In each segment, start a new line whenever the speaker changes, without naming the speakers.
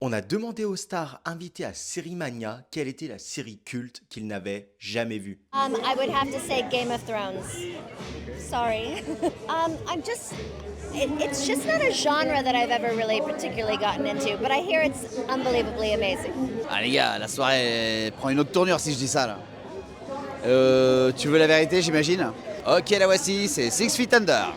On a demandé aux stars invités à Série Mania quelle était la série culte qu'ils n'avaient jamais vue.
I would have to say Game of Thrones. Sorry. It's just not a genre that I've ever really particularly gotten into, but I hear it's unbelievably amazing.
Ah les gars, la soirée prend une autre tournure si je dis ça là. Tu veux la vérité j'imagine? Ok la voici, c'est Six Feet Under.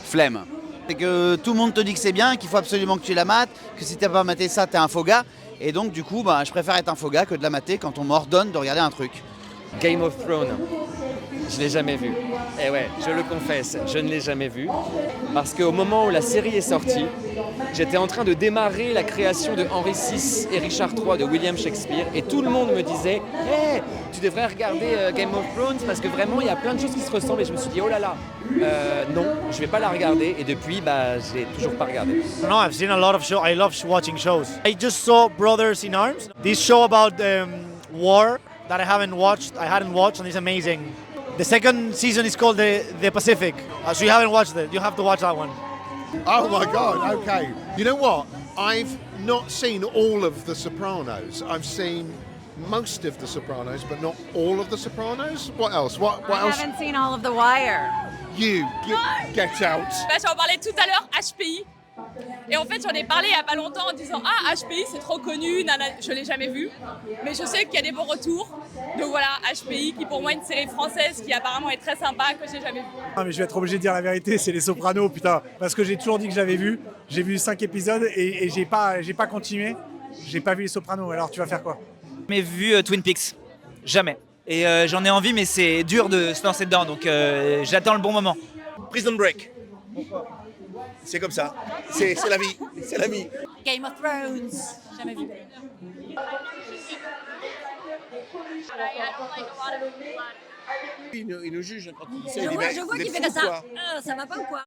Flemme. C'est que tout le monde te dit que c'est bien, qu'il faut absolument que tu la mates, que si t'as pas maté ça, t'es un faux gars. Et donc du coup, je préfère être un faux gars que de la mater quand on m'ordonne de regarder un truc.
Game of Thrones, je l'ai jamais vu. Et ouais, je le confesse, je ne l'ai jamais vu. Parce qu'au moment où la série est sortie, j'étais en train de démarrer la création de Henri VI et Richard III de William Shakespeare. Et tout le monde me disait hey, tu devrais regarder Game of Thrones parce que vraiment il y a plein de choses qui se ressemblent. Et je me suis dit oh là là, non, je vais pas la regarder. Et depuis, je l'ai toujours pas regardée.
No, I've seen a lot of shows. I love watching shows. I just saw Brothers in Arms. This show about war that I hadn't watched, and it's amazing. The second season is called the Pacific. So you haven't watched it. You have to watch that one.
Oh my God, okay. You know what? I've not seen all of The Sopranos. I've seen most of The Sopranos, but not all of The Sopranos. What else? What
I
else?
haven't seen all of The Wire.
You get out.
J'en parlais tout à l'heure, HPI. Et en fait, j'en ai parlé il n'y a pas longtemps en disant ah, HPI, c'est trop connu, je ne l'ai jamais vu. Mais je sais qu'il y a des bons retours. Donc voilà, HPI, qui pour moi est une série française qui apparemment est très sympa, que j'ai jamais vue.
Ah mais je vais être obligé de dire la vérité, c'est Les Sopranos, putain. Parce que j'ai toujours dit que j'avais vu. J'ai vu 5 épisodes et j'ai pas continué. J'ai pas vu Les Sopranos, alors tu vas faire quoi?
Jamais vu Twin Peaks, jamais. Et j'en ai envie, mais c'est dur de se lancer dedans, donc j'attends le bon moment.
Prison Break. C'est comme ça. C'est la vie. C'est la vie.
Game of Thrones. Jamais vu.
Il nous juge quand il dit ça.
Je
il dit,
vois,
mais
je vois
vous
qu'il
êtes
fait
fous,
comme ça.
quoi.
Ça va pas ou quoi?